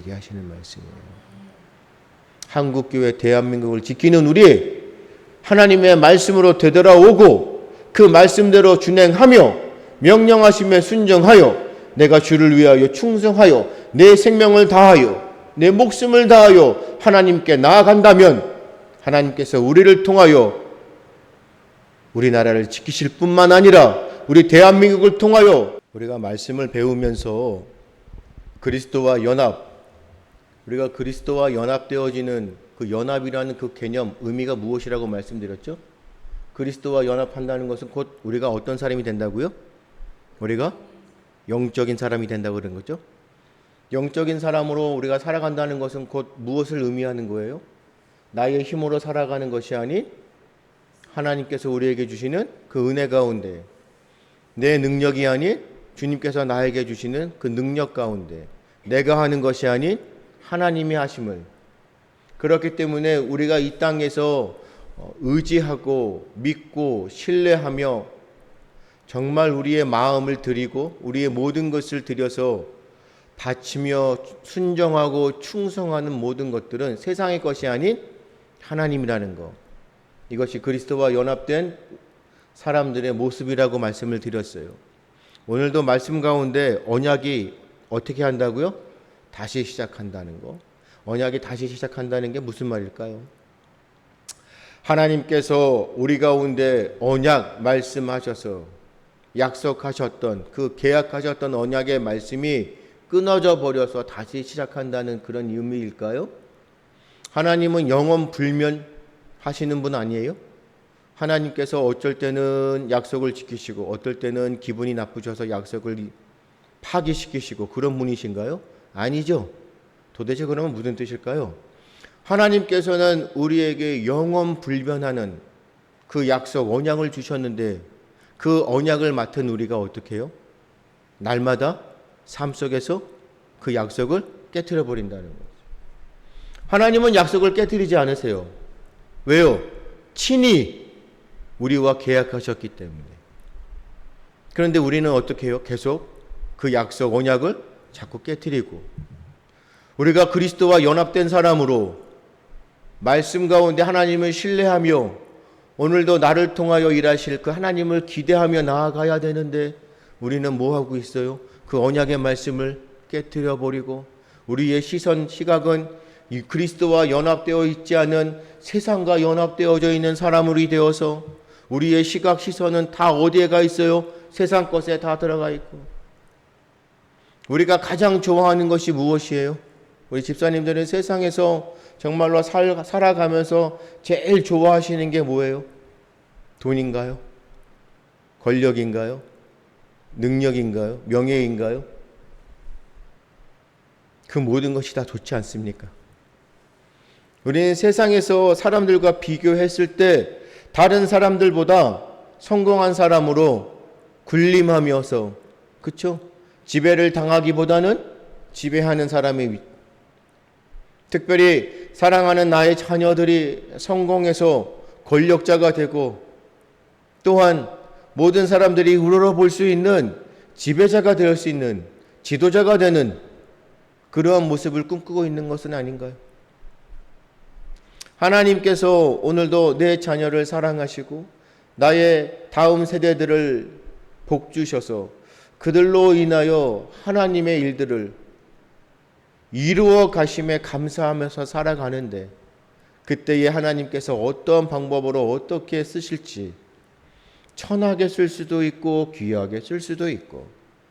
우리에게 하시는 말씀이에요. 한국교회 대한민국을 지키는 우리, 하나님의 말씀으로 되돌아오고 그 말씀대로 준행하며 명령하심에 순종하여 내가 주를 위하여 충성하여 내 생명을 다하여 내 목숨을 다하여 하나님께 나아간다면 하나님께서 우리를 통하여 우리나라를 지키실 뿐만 아니라 우리 대한민국을 통하여 우리가 말씀을 배우면서 그리스도와 연합, 우리가 그리스도와 연합되어지는 그 연합이라는 그 개념, 의미가 무엇이라고 말씀드렸죠? 그리스도와 연합한다는 것은 곧 우리가 어떤 사람이 된다고요? 우리가 영적인 사람이 된다고 그런 거죠. 영적인 사람으로 우리가 살아간다는 것은 곧 무엇을 의미하는 거예요? 나의 힘으로 살아가는 것이 아닌 하나님께서 우리에게 주시는 그 은혜 가운데, 내 능력이 아닌 주님께서 나에게 주시는 그 능력 가운데, 내가 하는 것이 아닌 하나님이 하심을, 그렇기 때문에 우리가 이 땅에서 의지하고 믿고 신뢰하며 정말 우리의 마음을 드리고 우리의 모든 것을 드려서 바치며 순종하고 충성하는 모든 것들은 세상의 것이 아닌 하나님이라는 것, 이것이 그리스도와 연합된 사람들의 모습이라고 말씀을 드렸어요. 오늘도 말씀 가운데 언약이 어떻게 한다고요? 다시 시작한다는 거. 언약이 다시 시작한다는 게 무슨 말일까요? 하나님께서 우리 가운데 언약 말씀하셔서 약속하셨던 그 계약하셨던 언약의 말씀이 끊어져 버려서 다시 시작한다는 그런 의미일까요? 하나님은 영원 불면하시는 분 아니에요? 하나님께서 어쩔 때는 약속을 지키시고 어떨 때는 기분이 나쁘셔서 약속을 파기시키시고 그런 분이신가요? 아니죠. 도대체 그러면 무슨 뜻일까요? 하나님께서는 우리에게 영원 불변하는 그 약속, 언약을 주셨는데 그 언약을 맡은 우리가 어떻게 해요? 날마다 삶 속에서 그 약속을 깨트려 버린다는 거죠. 하나님은 약속을 깨트리지 않으세요. 왜요? 친히 우리와 계약하셨기 때문에. 그런데 우리는 어떻게 해요? 계속 그 약속, 언약을 자꾸 깨트리고, 우리가 그리스도와 연합된 사람으로 말씀 가운데 하나님을 신뢰하며 오늘도 나를 통하여 일하실 그 하나님을 기대하며 나아가야 되는데 우리는 뭐 하고 있어요? 그 언약의 말씀을 깨트려 버리고 우리의 시각은 이 그리스도와 연합되어 있지 않은 세상과 연합되어져 있는 사람으로 되어서 우리의 시각 시선은 다 어디에 가 있어요? 세상 것에 다 들어가 있고. 우리가 가장 좋아하는 것이 무엇이에요? 우리 집사님들은 세상에서 정말로 살아가면서 제일 좋아하시는 게 뭐예요? 돈인가요? 권력인가요? 능력인가요? 명예인가요? 그 모든 것이 다 좋지 않습니까? 우리는 세상에서 사람들과 비교했을 때 다른 사람들보다 성공한 사람으로 군림하면서, 그렇죠? 지배를 당하기보다는 지배하는 사람이, 특별히 사랑하는 나의 자녀들이 성공해서 권력자가 되고 또한 모든 사람들이 우러러볼 수 있는 지배자가 될 수 있는 지도자가 되는 그러한 모습을 꿈꾸고 있는 것은 아닌가요? 하나님께서 오늘도 내 자녀를 사랑하시고 나의 다음 세대들을 복주셔서 그들로 인하여 하나님의 일들을 이루어 가심에 감사하면서 살아가는데, 그때에 하나님께서 어떤 방법으로 어떻게 쓰실지, 천하게 쓸 수도 있고 귀하게 쓸 수도 있고,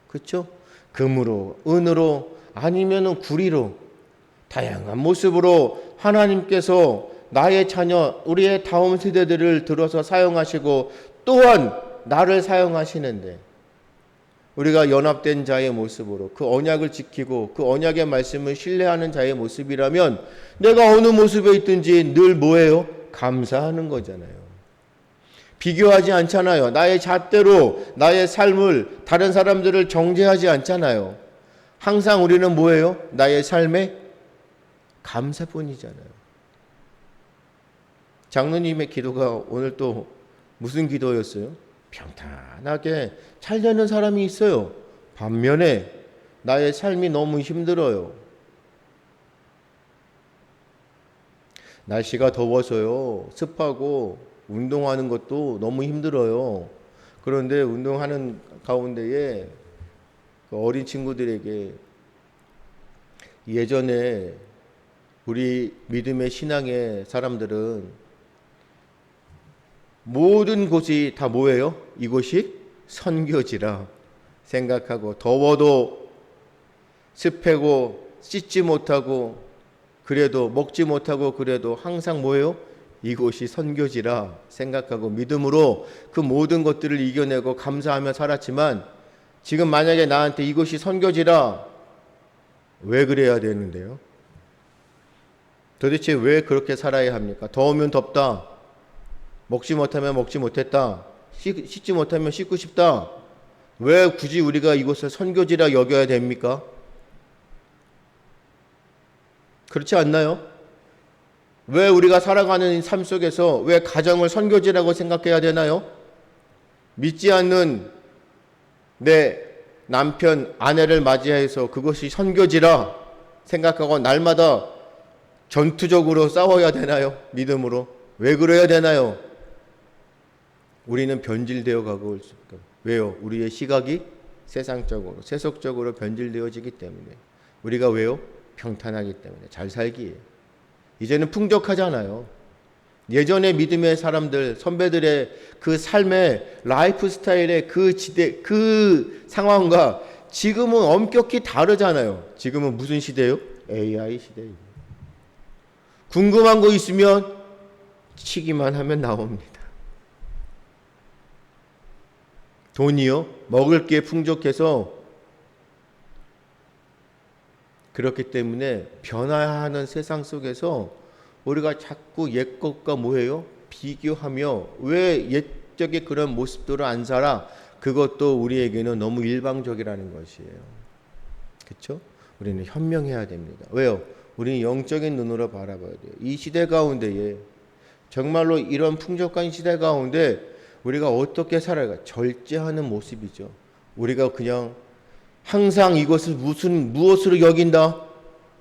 그렇죠? 금으로, 은으로, 아니면은 구리로, 다양한 모습으로 하나님께서 나의 자녀, 우리의 다음 세대들을 들어서 사용하시고 또한 나를 사용하시는데, 우리가 연합된 자의 모습으로 그 언약을 지키고 그 언약의 말씀을 신뢰하는 자의 모습이라면 내가 어느 모습에 있든지 늘 뭐예요? 감사하는 거잖아요. 비교하지 않잖아요. 나의 잣대로 나의 삶을 다른 사람들을 정죄하지 않잖아요. 항상 우리는 뭐예요? 나의 삶에 감사뿐이잖아요. 장로님의 기도가 오늘 또 무슨 기도였어요? 평탄하게 잘 되는 사람이 있어요. 반면에 나의 삶이 너무 힘들어요. 날씨가 더워서요. 습하고 운동하는 것도 너무 힘들어요. 그런데 운동하는 가운데에 그 어린 친구들에게 예전에 우리 믿음의 신앙의 사람들은 모든 곳이 다 뭐예요? 이곳이 선교지라 생각하고 더워도 습하고 씻지 못하고 그래도 먹지 못하고 그래도 항상 뭐예요? 이곳이 선교지라 생각하고 믿음으로 그 모든 것들을 이겨내고 감사하며 살았지만 지금 만약에 나한테 이곳이 선교지라 왜 그래야 되는데요? 도대체 왜 그렇게 살아야 합니까? 더우면 덥다. 먹지 못하면 먹지 못했다. 씻지 못하면 씻고 싶다. 왜 굳이 우리가 이곳을 선교지라 여겨야 됩니까? 그렇지 않나요? 왜 우리가 살아가는 삶 속에서 왜 가정을 선교지라고 생각해야 되나요? 믿지 않는 내 남편, 아내를 맞이해서 그것이 선교지라 생각하고 날마다 전투적으로 싸워야 되나요? 믿음으로. 왜 그래야 되나요? 우리는 변질되어 가고 있습니다. 왜요? 우리의 시각이 세상적으로, 세속적으로 변질되어지기 때문에. 우리가 왜요? 평탄하기 때문에. 잘 살기에. 이제는 풍족하잖아요. 예전의 믿음의 사람들, 선배들의 그 삶의 라이프 스타일의 그 지대, 그 상황과 지금은 엄격히 다르잖아요. 지금은 무슨 시대요? AI 시대예요. 궁금한 거 있으면 치기만 하면 나옵니다. 돈이요? 먹을 게 풍족해서 그렇기 때문에 변화하는 세상 속에서 우리가 자꾸 옛 것과 뭐예요? 비교하며 왜 옛적의 그런 모습들을 안 살아? 그것도 우리에게는 너무 일방적이라는 것이에요. 그렇죠? 우리는 현명해야 됩니다. 왜요? 우리는 영적인 눈으로 바라봐야 돼요. 이 시대 가운데에 정말로 이런 풍족한 시대 가운데 우리가 어떻게 살아가? 절제하는 모습이죠. 우리가 그냥 항상 이것을 무엇으로 여긴다?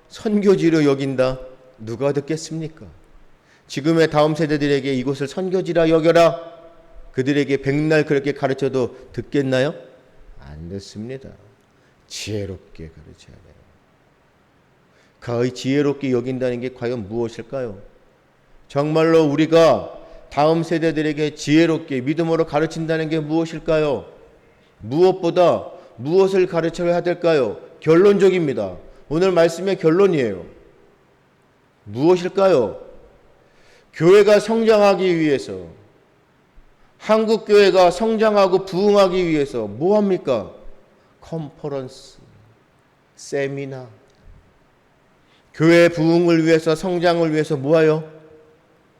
선교지로 여긴다. 누가 듣겠습니까? 지금의 다음 세대들에게 이곳을 선교지라 여겨라. 그들에게 백날 그렇게 가르쳐도 듣겠나요? 안 듣습니다. 지혜롭게 가르쳐야 돼요. 그 지혜롭게 여긴다는 게 과연 무엇일까요? 정말로 우리가 다음 세대들에게 지혜롭게 믿음으로 가르친다는 게 무엇일까요? 무엇보다 무엇을 가르쳐야 될까요? 결론적입니다. 오늘 말씀의 결론이에요. 무엇일까요? 교회가 성장하기 위해서, 한국교회가 성장하고 부흥하기 위해서 뭐 합니까? 컨퍼런스, 세미나. 교회 부흥을 위해서, 성장을 위해서 뭐하요?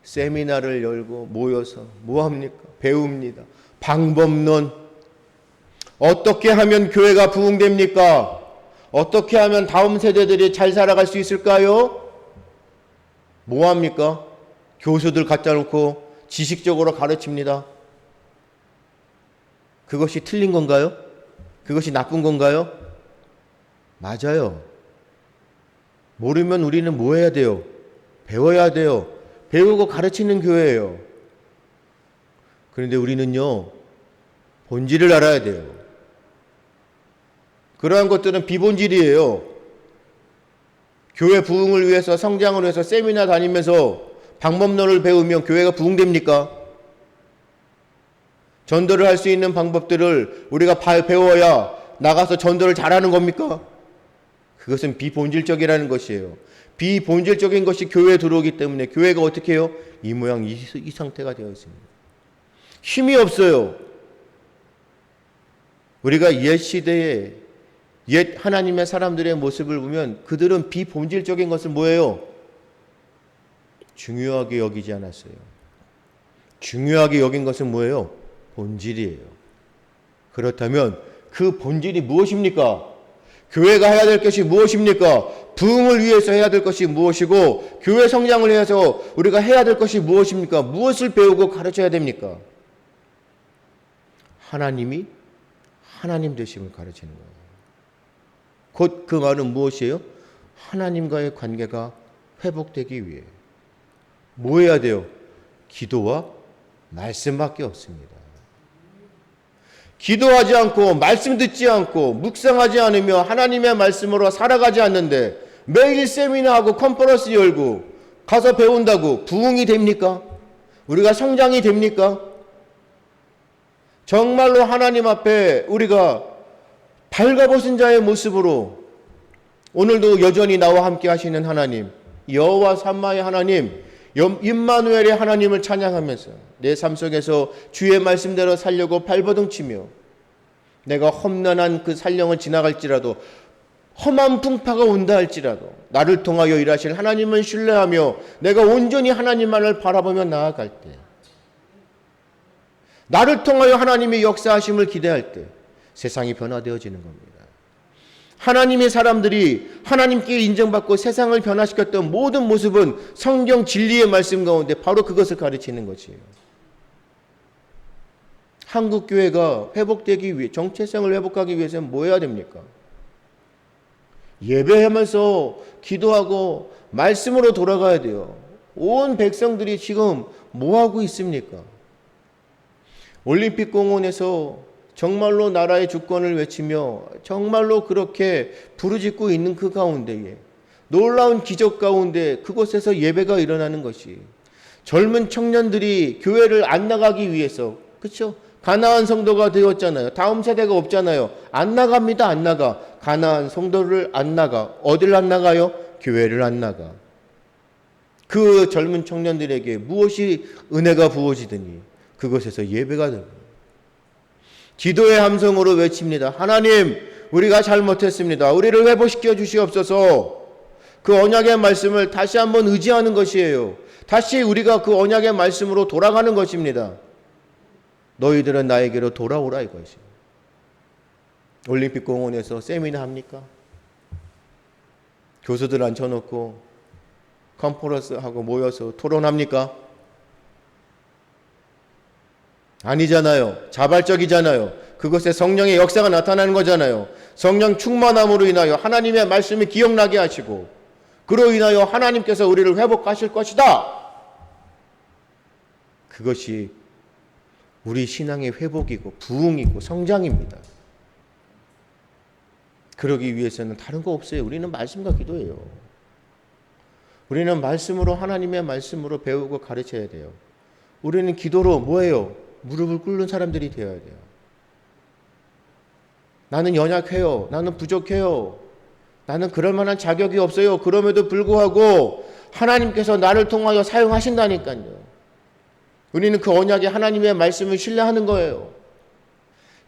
세미나를 열고 모여서 뭐 합니까? 배웁니다. 방법론. 어떻게 하면 교회가 부흥됩니까? 어떻게 하면 다음 세대들이 잘 살아갈 수 있을까요? 뭐 합니까? 교수들 갖다 놓고 지식적으로 가르칩니다. 그것이 틀린 건가요? 그것이 나쁜 건가요? 맞아요. 모르면 우리는 뭐 해야 돼요? 배워야 돼요. 배우고 가르치는 교회예요. 그런데 우리는요, 본질을 알아야 돼요. 그러한 것들은 비본질이에요. 교회 부흥을 위해서, 성장을 위해서 세미나 다니면서 방법론을 배우면 교회가 부흥됩니까? 전도를 할 수 있는 방법들을 우리가 배워야 나가서 전도를 잘하는 겁니까? 그것은 비본질적이라는 것이에요. 비본질적인 것이 교회에 들어오기 때문에 교회가 어떻게 해요? 이 모양 이 상태가 되어 있습니다. 힘이 없어요. 우리가 옛 시대에 옛 하나님의 사람들의 모습을 보면 그들은 비본질적인 것을 뭐예요? 중요하게 여기지 않았어요. 중요하게 여긴 것은 뭐예요? 본질이에요. 그렇다면 그 본질이 무엇입니까? 교회가 해야 될 것이 무엇입니까? 부흥을 위해서 해야 될 것이 무엇이고 교회 성장을 위해서 우리가 해야 될 것이 무엇입니까? 무엇을 배우고 가르쳐야 됩니까? 하나님이 하나님 되심을 가르치는 거예요. 곧 그 말은 무엇이에요? 하나님과의 관계가 회복되기 위해. 뭐 해야 돼요? 기도와 말씀밖에 없습니다. 기도하지 않고 말씀 듣지 않고 묵상하지 않으며 하나님의 말씀으로 살아가지 않는데 매일 세미나하고 컨퍼런스 열고 가서 배운다고 부흥이 됩니까? 우리가 성장이 됩니까? 정말로 하나님 앞에 우리가 발가벗은 자의 모습으로 오늘도 여전히 나와 함께 하시는 하나님, 여호와 삼마의 하나님, 임마누엘의 하나님을 찬양하면서 내 삶 속에서 주의 말씀대로 살려고 발버둥치며 내가 험난한 그 산령을 지나갈지라도 험한 풍파가 온다 할지라도 나를 통하여 일하실 하나님을 신뢰하며 내가 온전히 하나님만을 바라보며 나아갈 때, 나를 통하여 하나님의 역사하심을 기대할 때 세상이 변화되어지는 겁니다. 하나님의 사람들이 하나님께 인정받고 세상을 변화시켰던 모든 모습은 성경 진리의 말씀 가운데 바로 그것을 가르치는 것이에요. 한국 교회가 회복되기 위해, 정체성을 회복하기 위해서는 뭐 해야 됩니까? 예배하면서 기도하고 말씀으로 돌아가야 돼요. 온 백성들이 지금 뭐 하고 있습니까? 올림픽 공원에서 정말로 나라의 주권을 외치며 정말로 그렇게 부르짖고 있는 그 가운데에 놀라운 기적 가운데 그곳에서 예배가 일어나는 것이 젊은 청년들이 교회를 안 나가기 위해서, 그렇죠? 가나안 성도가 되었잖아요. 다음 세대가 없잖아요. 안 나갑니다. 안 나가. 가나안 성도를 안 나가. 어딜 안 나가요? 교회를 안 나가. 그 젊은 청년들에게 무엇이 은혜가 부어지더니 그것에서 예배가 됩니다. 기도의 함성으로 외칩니다. 하나님, 우리가 잘못했습니다. 우리를 회복시켜 주시옵소서. 그 언약의 말씀을 다시 한번 의지하는 것이에요. 다시 우리가 그 언약의 말씀으로 돌아가는 것입니다. 너희들은 나에게로 돌아오라 이것이. 올림픽 공원에서 세미나 합니까? 교수들 앉혀놓고 컨퍼런스 하고 모여서 토론합니까? 아니잖아요. 자발적이잖아요. 그것에 성령의 역사가 나타나는 거잖아요. 성령 충만함으로 인하여 하나님의 말씀이 기억나게 하시고 그로 인하여 하나님께서 우리를 회복하실 것이다. 그것이 우리 신앙의 회복이고 부흥이고 성장입니다. 그러기 위해서는 다른 거 없어요. 우리는 말씀과 기도예요. 우리는 말씀으로, 하나님의 말씀으로 배우고 가르쳐야 돼요. 우리는 기도로 뭐예요? 무릎을 꿇는 사람들이 되어야 돼요. 나는 연약해요. 나는 부족해요. 나는 그럴 만한 자격이 없어요. 그럼에도 불구하고 하나님께서 나를 통하여 사용하신다니까요. 우리는 그 언약의 하나님의 말씀을 신뢰하는 거예요.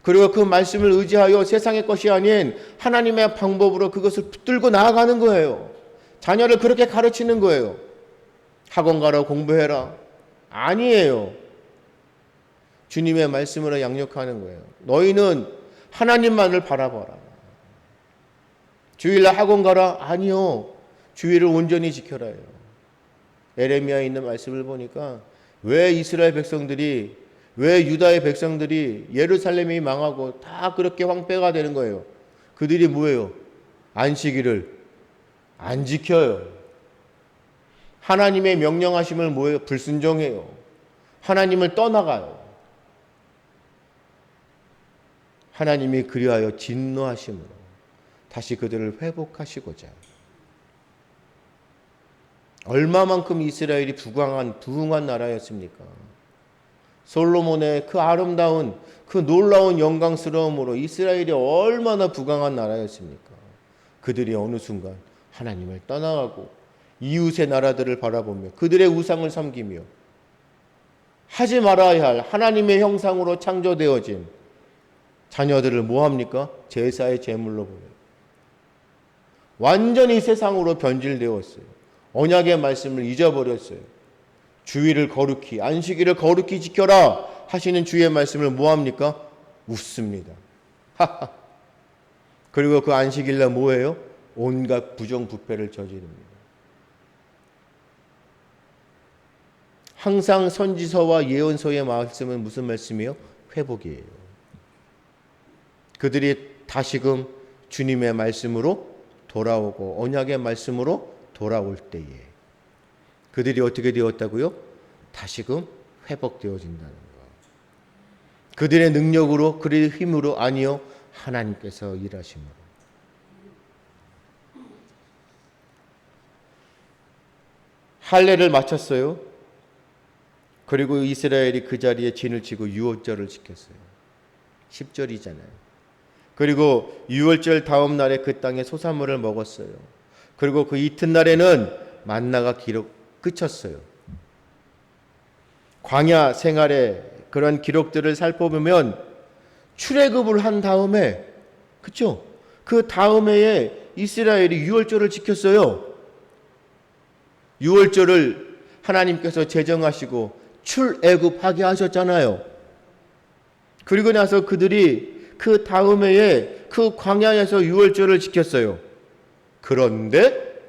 그리고 그 말씀을 의지하여 세상의 것이 아닌 하나님의 방법으로 그것을 붙들고 나아가는 거예요. 자녀를 그렇게 가르치는 거예요. 학원 가라, 공부해라. 아니에요. 주님의 말씀으로 양육하는 거예요. 너희는 하나님만을 바라봐라. 주일날 학원 가라? 아니요. 주일을 온전히 지켜라요. 에레미야에 있는 말씀을 보니까 왜 이스라엘 백성들이, 왜 유다의 백성들이 예루살렘이 망하고 다 그렇게 황폐가 되는 거예요? 그들이 뭐예요? 안식일을 안 지켜요. 하나님의 명령하심을 뭐예요? 불순종해요. 하나님을 떠나가요. 하나님이 그리하여 진노하심으로 다시 그들을 회복하시고자 얼마만큼 이스라엘이 부흥한 나라였습니까? 솔로몬의 그 아름다운 그 놀라운 영광스러움으로 이스라엘이 얼마나 부강한 나라였습니까? 그들이 어느 순간 하나님을 떠나가고 이웃의 나라들을 바라보며 그들의 우상을 섬기며 하지 말아야 할 하나님의 형상으로 창조되어진 자녀들을 뭐합니까? 제사의 제물로 보내요. 완전히 세상으로 변질되었어요. 언약의 말씀을 잊어버렸어요. 주일을 거룩히, 안식일을 거룩히 지켜라 하시는 주의 말씀을 뭐합니까? 웃습니다. 그리고 그 안식일날 뭐예요? 온갖 부정부패를 저지릅니다. 항상 선지서와 예언서의 말씀은 무슨 말씀이에요? 회복이에요. 그들이 다시금 주님의 말씀으로 돌아오고 언약의 말씀으로 돌아올 때에 그들이 어떻게 되었다고요? 다시금 회복되어진다는 거. 그들의 능력으로, 그들의 힘으로 아니요, 하나님께서 일하심으로. 할례를 마쳤어요. 그리고 이스라엘이 그 자리에 진을 치고 유월절을 지켰어요. 10절이잖아요. 그리고 유월절 다음 날에 그 땅에 소산물을 먹었어요. 그리고 그 이튿날에는 만나가 그쳤어요. 광야 생활의 그런 기록들을 살펴보면 출애굽을 한 다음에, 그렇죠? 그 다음 해에 이스라엘이 유월절을 지켰어요. 유월절을 하나님께서 제정하시고 출애굽하게 하셨잖아요. 그리고 나서 그들이 그 다음 해에 그 광야에서 유월절을 지켰어요. 그런데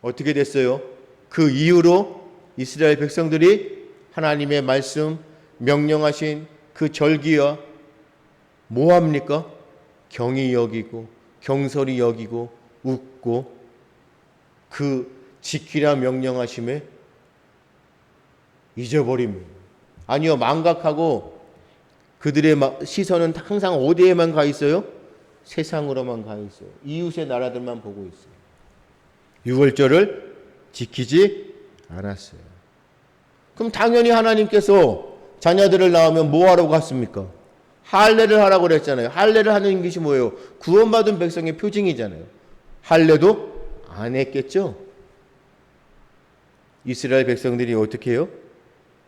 어떻게 됐어요? 그 이후로 이스라엘 백성들이 하나님의 말씀, 명령하신 그 절기와 뭐합니까? 경히 여기고 경솔히 여기고 웃고 그 지키라 명령하심에 잊어버립니다. 아니요, 망각하고 그들의 시선은 항상 어디에만 가 있어요? 세상으로만 가 있어요. 이웃의 나라들만 보고 있어요. 유월절을 지키지 않았어요. 그럼 당연히 하나님께서 자녀들을 낳으면 뭐 하러 갔습니까? 할례를 하라고 그랬잖아요. 할례를 하는 것이 뭐예요? 구원받은 백성의 표징이잖아요. 할례도 안 했겠죠? 이스라엘 백성들이 어떻게 해요?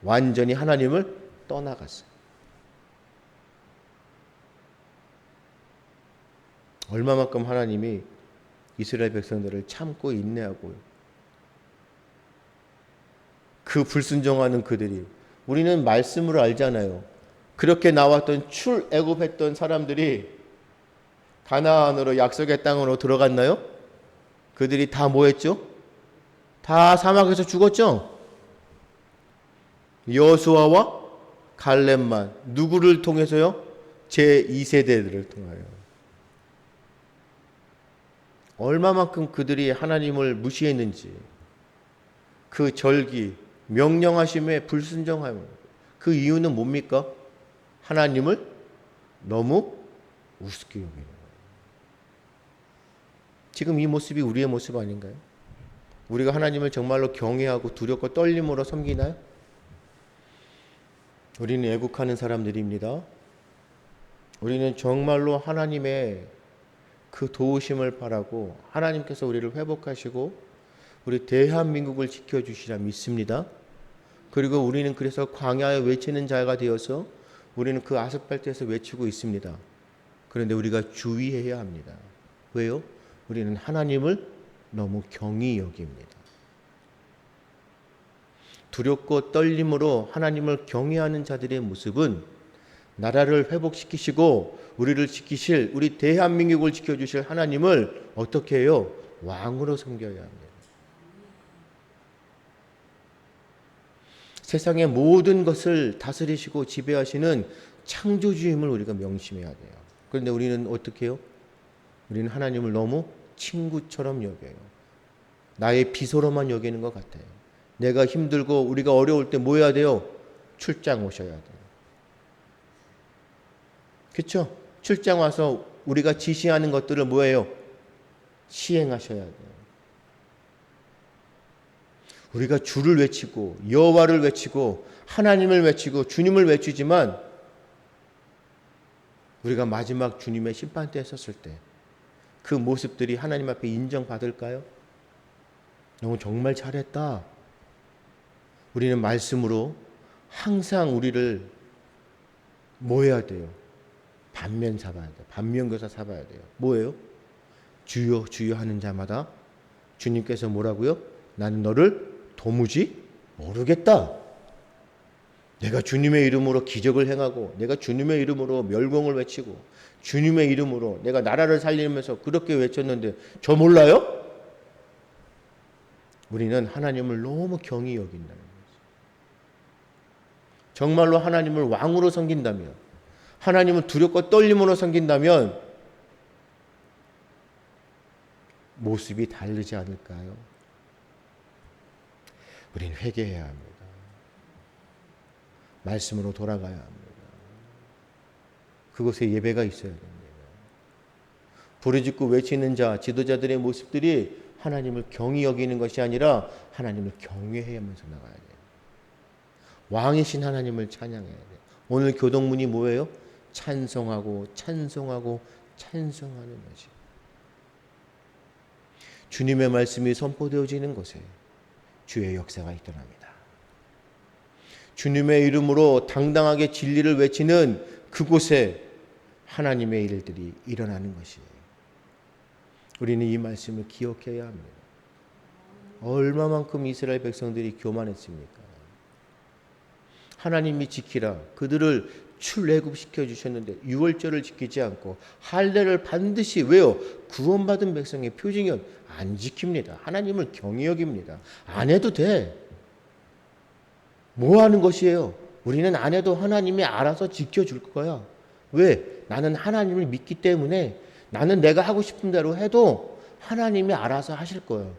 완전히 하나님을 떠나갔어요. 얼마만큼 하나님이 이스라엘 백성들을 참고 인내하고 그 불순종하는 그들이, 우리는 말씀으로 알잖아요. 그렇게 나왔던 출애굽했던 사람들이 가나안으로 약속의 땅으로 들어갔나요? 그들이 다 뭐 했죠? 다 사막에서 죽었죠? 여호수아와 갈렙만. 누구를 통해서요? 제2세대들을 통하여. 얼마만큼 그들이 하나님을 무시했는지, 그 절기, 명령하심에 불순종하며. 그 이유는 뭡니까? 하나님을 너무 우습게 여기는 거예요. 지금 이 모습이 우리의 모습 아닌가요? 우리가 하나님을 정말로 경외하고 두렵고 떨림으로 섬기나요? 우리는 애국하는 사람들입니다. 우리는 정말로 하나님의 그 도우심을 바라고 하나님께서 우리를 회복하시고 우리 대한민국을 지켜주시라 믿습니다. 그리고 우리는 그래서 광야에 외치는 자가 되어서 우리는 그 아스팔트에서 외치고 있습니다. 그런데 우리가 주의해야 합니다. 왜요? 우리는 하나님을 너무 경히 여깁니다. 두렵고 떨림으로 하나님을 경외하는 자들의 모습은 나라를 회복시키시고 우리를 지키실, 우리 대한민국을 지켜주실 하나님을 어떻게 해요? 왕으로 섬겨야 합니다. 세상의 모든 것을 다스리시고 지배하시는 창조주임을 우리가 명심해야 돼요. 그런데 우리는 어떻게 해요? 우리는 하나님을 너무 친구처럼 여겨요. 나의 비서로만 여기는 것 같아요. 내가 힘들고 우리가 어려울 때 뭐 해야 돼요? 출장 오셔야 돼요. 그렇죠? 출장 와서 우리가 지시하는 것들을 뭐예요? 시행하셔야 돼요. 우리가 주를 외치고 여호와를 외치고 하나님을 외치고 주님을 외치지만 우리가 마지막 주님의 심판대에 섰을 때 그 모습들이 하나님 앞에 인정받을까요? 너 정말 잘했다. 우리는 말씀으로 항상 우리를 뭐 해야 돼요? 반면 삼아야 돼요. 반면교사 삼아야 돼요. 뭐예요? 주여 주여 하는 자마다 주님께서 뭐라고요? 나는 너를 도무지 모르겠다. 내가 주님의 이름으로 기적을 행하고 내가 주님의 이름으로 멸공을 외치고 주님의 이름으로 내가 나라를 살리면서 그렇게 외쳤는데 저 몰라요? 우리는 하나님을 너무 경히 여긴다는 거죠. 정말로 하나님을 왕으로 섬긴다면, 하나님을 두렵고 떨림으로 섬긴다면 모습이 다르지 않을까요? 우린 회개해야 합니다. 말씀으로 돌아가야 합니다. 그곳에 예배가 있어야 됩니다. 부르짖고 외치는 자, 지도자들의 모습들이 하나님을 경히 여기는 것이 아니라 하나님을 경외하면서 나가야 돼요. 왕이신 하나님을 찬양해야 돼요. 오늘 교동문이 뭐예요? 찬송하고 찬송하고 찬송하는 것이. 주님의 말씀이 선포되어지는 곳에 주의 역사가 일어납니다. 주님의 이름으로 당당하게 진리를 외치는 그곳에 하나님의 일들이 일어나는 것이에요. 우리는 이 말씀을 기억해야 합니다. 얼마만큼 이스라엘 백성들이 교만했습니까? 하나님이 지키라. 그들을 출애굽시켜 주셨는데 유월절을 지키지 않고 할례를 반드시 왜요? 구원받은 백성의 표징은 안 지킵니다. 하나님을 경히 여깁니다. 안 해도 돼. 뭐 하는 것이에요? 우리는 안 해도 하나님이 알아서 지켜줄 거야. 왜? 나는 하나님을 믿기 때문에 나는 내가 하고 싶은 대로 해도 하나님이 알아서 하실 거예요.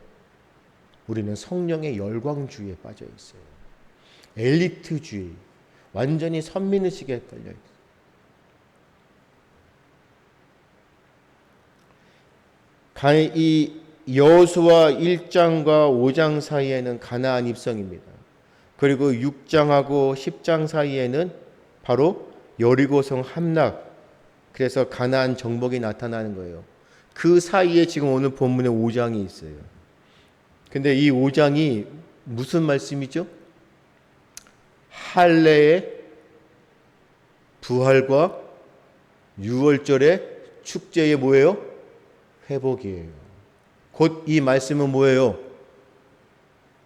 우리는 성령의 열광주의에 빠져 있어요. 엘리트주의, 완전히 선민의식에 걸려 있어요. 이 여호수아 1장과 5장 사이에는 가나안 입성입니다. 그리고 6장하고 10장 사이에는 바로 여리고성 함락, 그래서 가나안 정복이 나타나는 거예요. 그 사이에 지금 오늘 본문에 5장이 있어요. 근데 이 5장이 무슨 말씀이죠? 할례의 부활과 유월절의 축제의 뭐예요? 회복이에요. 곧 이 말씀은 뭐예요?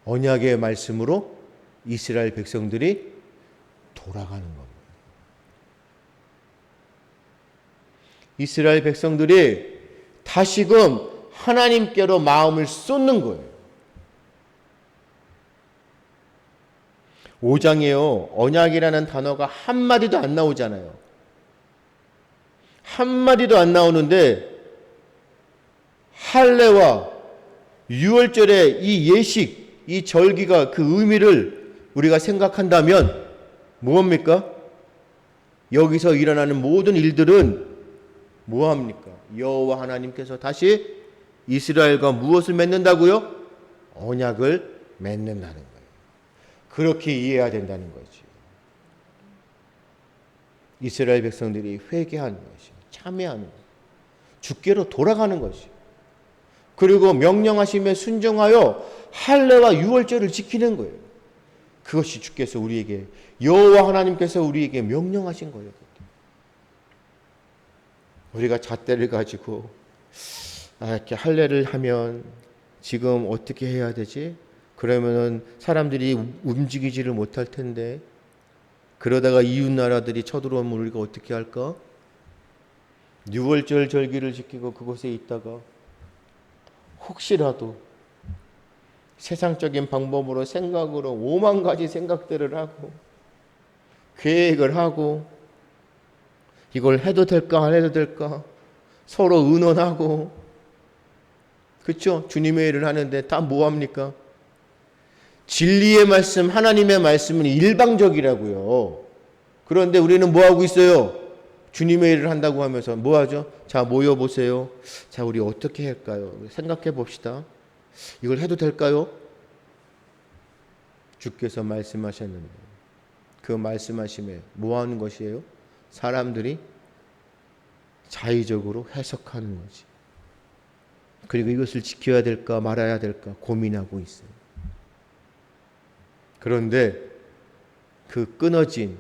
언약의 말씀으로 이스라엘 백성들이 돌아가는 겁니다. 이스라엘 백성들이 다시금 하나님께로 마음을 쏟는 거예요. 5장이에요. 언약이라는 단어가 한마디도 안 나오잖아요. 한마디도 안 나오는데 할례와 유월절의 이 예식, 이 절기가 그 의미를 우리가 생각한다면 무엇입니까? 여기서 일어나는 모든 일들은 뭐합니까? 여호와 하나님께서 다시 이스라엘과 무엇을 맺는다고요? 언약을 맺는다는 거예요. 그렇게 이해해야 된다는 거지. 이스라엘 백성들이 회개하는 것이, 참회하는 것, 주께로 돌아가는 것이, 그리고 명령하심에 순종하여 할례와 유월절을 지키는 거예요. 그것이 주께서 우리에게, 여호와 하나님께서 우리에게 명령하신 거예요. 우리가 잣대를 가지고 이렇게 할례를 하면 지금 어떻게 해야 되지? 그러면은 사람들이 움직이지를 못할 텐데, 그러다가 이웃 나라들이 쳐들어오면 우리가 어떻게 할까? 유월절 절기를 지키고 그곳에 있다가 혹시라도 세상적인 방법으로 생각으로 5만 가지 생각들을 하고 계획을 하고 이걸 해도 될까 안 해도 될까 서로 의논하고, 그렇죠? 주님의 일을 하는데 다 뭐합니까? 진리의 말씀, 하나님의 말씀은 일방적이라고요. 그런데 우리는 뭐하고 있어요? 주님의 일을 한다고 하면서 뭐하죠? 자, 모여보세요. 자, 우리 어떻게 할까요? 생각해 봅시다. 이걸 해도 될까요? 주께서 말씀하셨는데 그 말씀하심에 뭐하는 것이에요? 사람들이 자의적으로 해석하는 거지. 그리고 이것을 지켜야 될까 말아야 될까 고민하고 있어요. 그런데 그 끊어진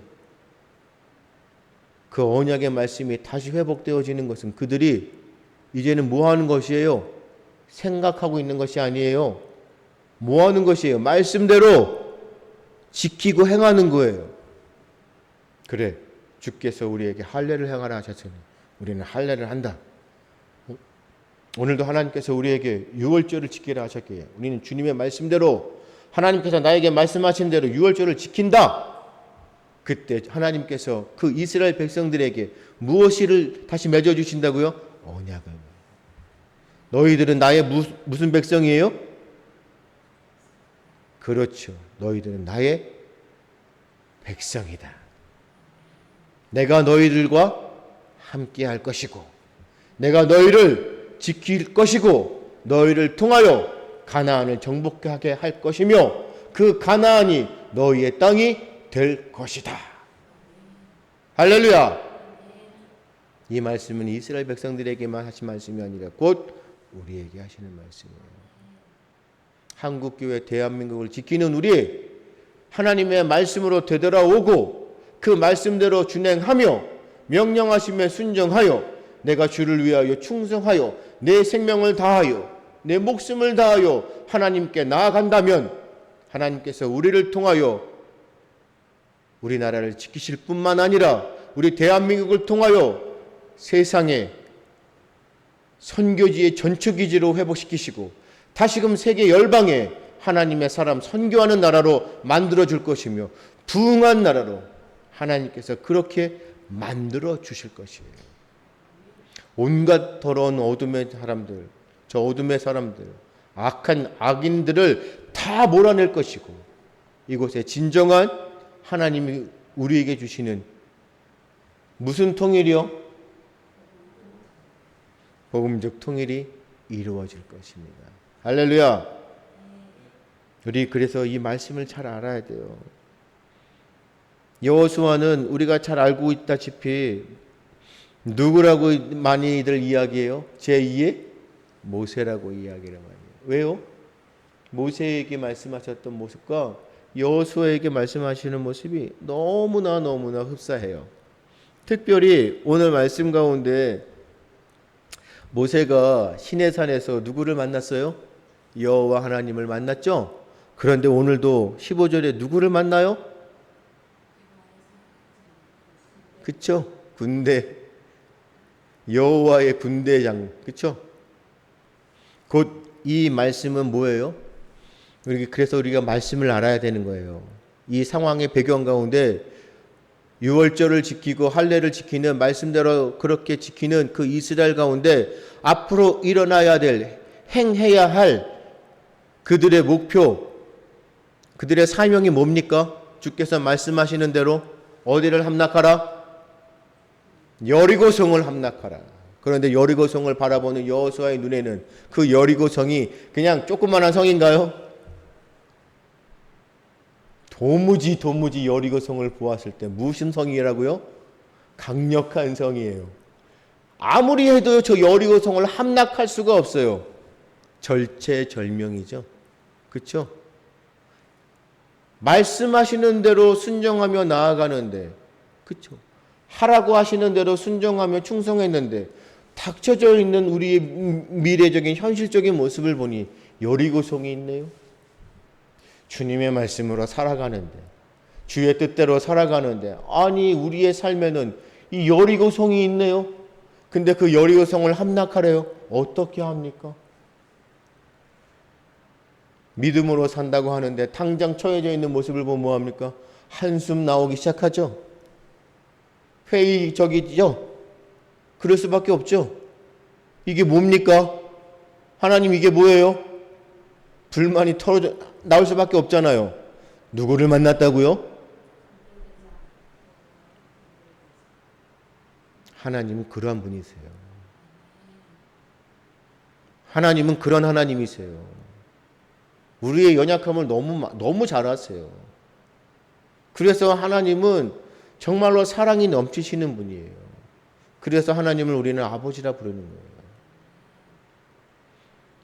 그 언약의 말씀이 다시 회복되어지는 것은 그들이 이제는 뭐 하는 것이에요? 생각하고 있는 것이 아니에요. 뭐 하는 것이에요? 말씀대로 지키고 행하는 거예요. 그래, 주께서 우리에게 할례를 행하라 하셨으니 우리는 할례를 한다. 오늘도 하나님께서 우리에게 유월절을 지키라 하셨기에 우리는 주님의 말씀대로, 하나님께서 나에게 말씀하신 대로 유월절을 지킨다. 그때 하나님께서 그 이스라엘 백성들에게 무엇을 다시 맺어주신다고요? 언약을. 너희들은 나의 무슨 백성이에요? 그렇죠. 너희들은 나의 백성이다. 내가 너희들과 함께 할 것이고 내가 너희를 지킬 것이고 너희를 통하여 가나안을 정복하게 할 것이며 그 가나안이 너희의 땅이 될 것이다. 할렐루야. 이 말씀은 이스라엘 백성들에게만 하신 말씀이 아니라 곧 우리에게 하시는 말씀이에요. 한국교회 대한민국을 지키는 우리, 하나님의 말씀으로 되돌아오고 그 말씀대로 준행하며 명령하심에 순종하여 내가 주를 위하여 충성하여 내 생명을 다하여 내 목숨을 다하여 하나님께 나아간다면 하나님께서 우리를 통하여 우리나라를 지키실 뿐만 아니라 우리 대한민국을 통하여 세상의 선교지의 전초기지로 회복시키시고 다시금 세계 열방에 하나님의 사람 선교하는 나라로 만들어줄 것이며 부흥한 나라로 하나님께서 그렇게 만들어 주실 것이에요. 온갖 더러운 어둠의 사람들, 저 어둠의 사람들, 악한 악인들을 다 몰아낼 것이고 이곳에 진정한 하나님이 우리에게 주시는 무슨 통일이요? 복음적 통일이 이루어질 것입니다. 할렐루야. 우리 그래서 이 말씀을 잘 알아야 돼요. 여호수아는 우리가 잘 알고 있다시피 누구라고 많이들 이야기해요? 제2의 모세라고 이야기를 많이 해요. 왜요? 모세에게 말씀하셨던 모습과 여호수아에게 말씀하시는 모습이 너무나 흡사해요. 특별히 오늘 말씀 가운데 모세가 시내산에서 누구를 만났어요? 여호와 하나님을 만났죠? 그런데 오늘도 15절에 누구를 만나요? 그쵸? 군대, 여호와의 군대장, 그쵸? 곧 이 말씀은 뭐예요? 그래서 우리가 말씀을 알아야 되는 거예요. 이 상황의 배경 가운데 유월절을 지키고 할례를 지키는 말씀대로 그렇게 지키는 그 이스라엘 가운데 앞으로 일어나야 될, 행해야 할 그들의 목표, 그들의 사명이 뭡니까? 주께서 말씀하시는 대로 어디를 함락하라? 여리고성을 함락하라. 그런데 여리고성을 바라보는 여호수아의 눈에는 그 여리고성이 그냥 조그만한 성인가요? 도무지 여리고성을 보았을 때 무슨 성이라고요? 강력한 성이에요. 아무리 해도 저 여리고성을 함락할 수가 없어요. 절체절명이죠. 그렇죠? 말씀하시는 대로 순종하며 나아가는데, 그렇죠? 하라고 하시는 대로 순종하며 충성했는데 닥쳐져 있는 우리의 미래적인 현실적인 모습을 보니 여리고성이 있네요. 주님의 말씀으로 살아가는데, 주의 뜻대로 살아가는데, 아니 우리의 삶에는 이 여리고성이 있네요. 근데 그 여리고성을 함락하래요. 어떻게 합니까? 믿음으로 산다고 하는데 당장 처해져 있는 모습을 보면 뭐합니까? 한숨 나오기 시작하죠. 회의적이죠. 그럴 수밖에 없죠. 이게 뭡니까? 하나님 이게 뭐예요? 불만이 나올 수밖에 없잖아요. 누구를 만났다고요? 하나님은 그러한 분이세요. 하나님은 그런 하나님이세요. 우리의 연약함을 너무 잘 아세요. 그래서 하나님은 정말로 사랑이 넘치시는 분이에요. 그래서 하나님을 우리는 아버지라 부르는 거예요.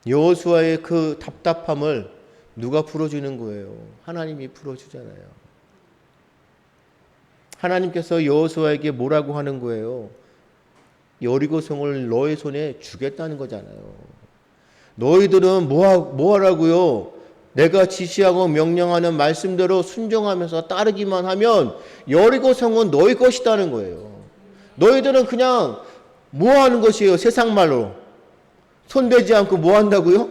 여호수아의 그 답답함을 누가 풀어주는 거예요? 하나님이 풀어주잖아요. 하나님께서 여호수아에게 뭐라고 하는 거예요? 여리고성을 너의 손에 주겠다는 거잖아요. 너희들은 뭐 하라고요? 내가 지시하고 명령하는 말씀대로 순종하면서 따르기만 하면 여리고성은 너희 것이라는 거예요. 너희들은 그냥 뭐 하는 것이에요? 세상 말로. 손대지 않고 뭐 한다고요?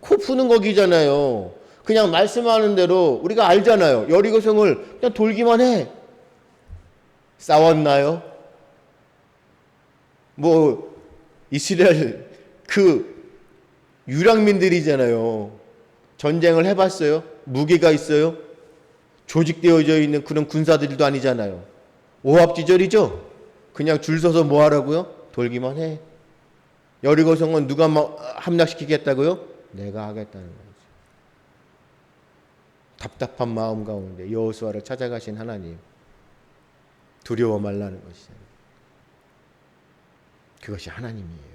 코 푸는 거기잖아요. 그냥 말씀하는 대로 우리가 알잖아요. 여리고성을 그냥 돌기만 해. 싸웠나요? 뭐 이스라엘 그 유랑민들이잖아요. 전쟁을 해봤어요? 무기가 있어요? 조직되어져 있는 그런 군사들도 아니잖아요. 오합지졸이죠. 그냥 줄 서서 뭐 하라고요? 돌기만 해. 여리고성은 누가 함락시키겠다고요? 내가 하겠다는 거죠. 답답한 마음 가운데 여호수아를 찾아가신 하나님, 두려워 말라는 것이잖아요. 그것이 하나님이에요.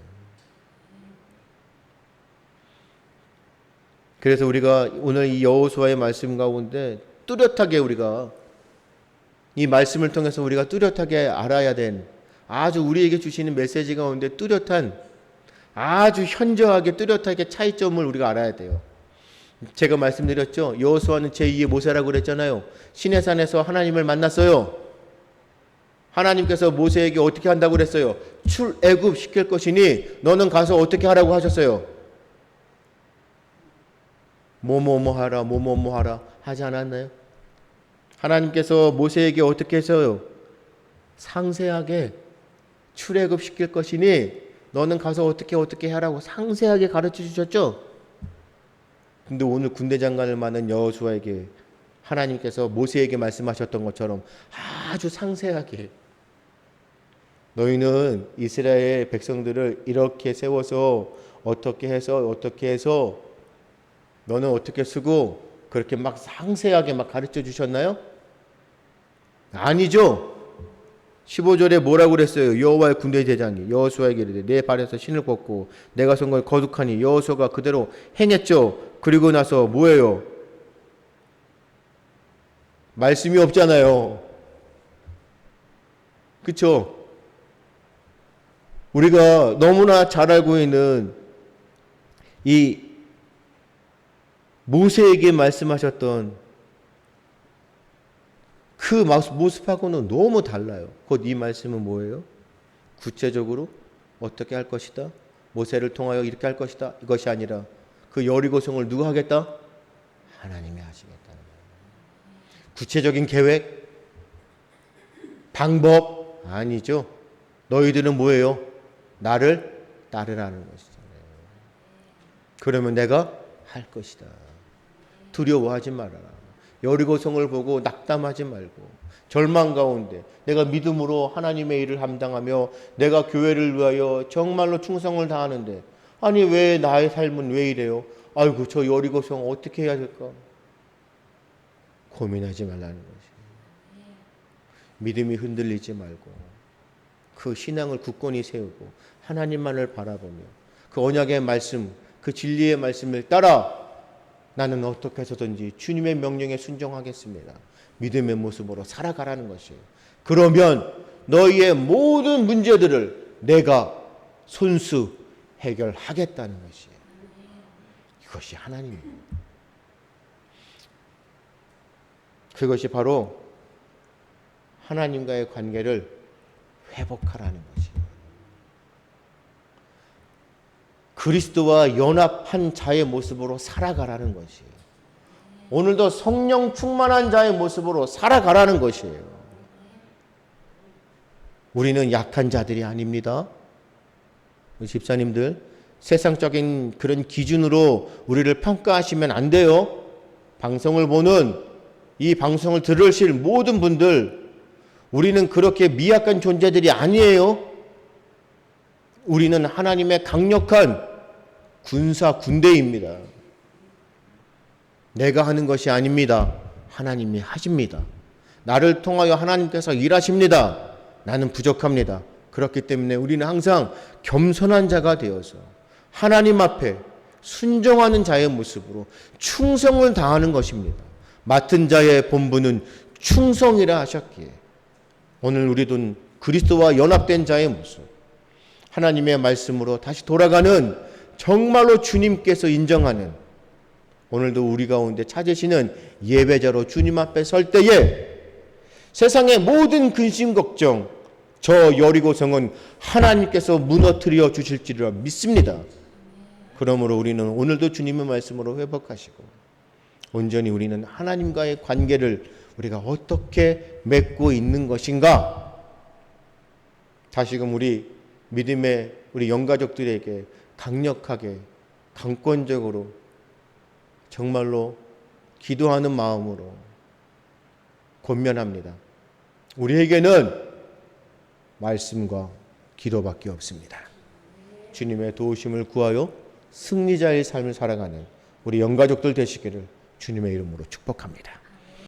그래서 우리가 오늘 이 여호수아의 말씀 가운데 뚜렷하게 우리가 이 말씀을 통해서 우리가 뚜렷하게 알아야 된, 아주 우리에게 주시는 메시지 가운데 뚜렷한, 아주 현저하게 뚜렷하게 차이점을 우리가 알아야 돼요. 제가 말씀드렸죠. 여호수아는 제2의 모세라고 그랬잖아요. 시내산에서 하나님을 만났어요. 하나님께서 모세에게 어떻게 한다고 그랬어요? 출애굽 시킬 것이니 너는 가서 어떻게 하라고 하셨어요? 뭐뭐뭐 하라, 뭐뭐뭐 하라 하지 않았나요? 하나님께서 모세에게 어떻게 했어요? 상세하게 출애굽 시킬 것이니 너는 가서 어떻게 하라고 상세하게 가르쳐 주셨죠? 근데 오늘 군대 장관을 맡은 여호수아에게 하나님께서 모세에게 말씀하셨던 것처럼 아주 상세하게, 너희는 이스라엘 백성들을 이렇게 세워서 어떻게 해서 너는 어떻게 쓰고, 그렇게 막 상세하게 막 가르쳐 주셨나요? 아니죠. 15절에 뭐라고 그랬어요? 여호와의 군대 대장이 여호수아에게 이르되 내 발에서 신을 벗고 내가 선 걸 거룩하니 여호수아가 그대로 행했죠. 그리고 나서 뭐예요? 말씀이 없잖아요. 그렇죠? 우리가 너무나 잘 알고 있는 이 모세에게 말씀하셨던 그 모습하고는 너무 달라요. 곧 이 말씀은 뭐예요? 구체적으로 어떻게 할 것이다? 모세를 통하여 이렇게 할 것이다? 이것이 아니라 그 여리고성을 누가 하겠다? 하나님이 하시겠다는 거예요. 구체적인 계획, 방법 아니죠. 너희들은 뭐예요? 나를 따르라는 것이잖아요. 그러면 내가 할 것이다. 두려워하지 말아라. 여리고성을 보고 낙담하지 말고 절망 가운데 내가 믿음으로 하나님의 일을 감당하며 내가 교회를 위하여 정말로 충성을 다하는데, 아니 왜 나의 삶은 왜 이래요? 아이고 저 여리고성 어떻게 해야 될까? 고민하지 말라는 것이. 믿음이 흔들리지 말고 그 신앙을 굳건히 세우고 하나님만을 바라보며 그 언약의 말씀, 그 진리의 말씀을 따라 나는 어떻게 해서든지 주님의 명령에 순종하겠습니다. 믿음의 모습으로 살아가라는 것이에요. 그러면 너희의 모든 문제들을 내가 손수 해결하겠다는 것이에요. 이것이 하나님입니다. 그것이 바로 하나님과의 관계를 회복하라는 것이에요. 그리스도와 연합한 자의 모습으로 살아가라는 것이에요. 오늘도 성령 충만한 자의 모습으로 살아가라는 것이에요. 우리는 약한 자들이 아닙니다. 집사님들, 세상적인 그런 기준으로 우리를 평가하시면 안 돼요. 방송을 보는, 이 방송을 들으실 모든 분들, 우리는 그렇게 미약한 존재들이 아니에요. 우리는 하나님의 강력한 군대입니다. 내가 하는 것이 아닙니다. 하나님이 하십니다. 나를 통하여 하나님께서 일하십니다. 나는 부족합니다. 그렇기 때문에 우리는 항상 겸손한 자가 되어서 하나님 앞에 순종하는 자의 모습으로 충성을 다하는 것입니다. 맡은 자의 본분은 충성이라 하셨기에 오늘 우리도 그리스도와 연합된 자의 모습, 하나님의 말씀으로 다시 돌아가는, 정말로 주님께서 인정하는, 오늘도 우리 가운데 찾으시는 예배자로 주님 앞에 설 때에 세상의 모든 근심 걱정, 저 여리고성은 하나님께서 무너뜨려 주실지라 믿습니다. 그러므로 우리는 오늘도 주님의 말씀으로 회복하시고 온전히 우리는 하나님과의 관계를 우리가 어떻게 맺고 있는 것인가, 다시금 우리 믿음의 우리 영가족들에게 강력하게 강권적으로 정말로 기도하는 마음으로 권면합니다. 우리에게는 말씀과 기도밖에 없습니다. 주님의 도우심을 구하여 승리자의 삶을 살아가는 우리 영가족들 되시기를 주님의 이름으로 축복합니다.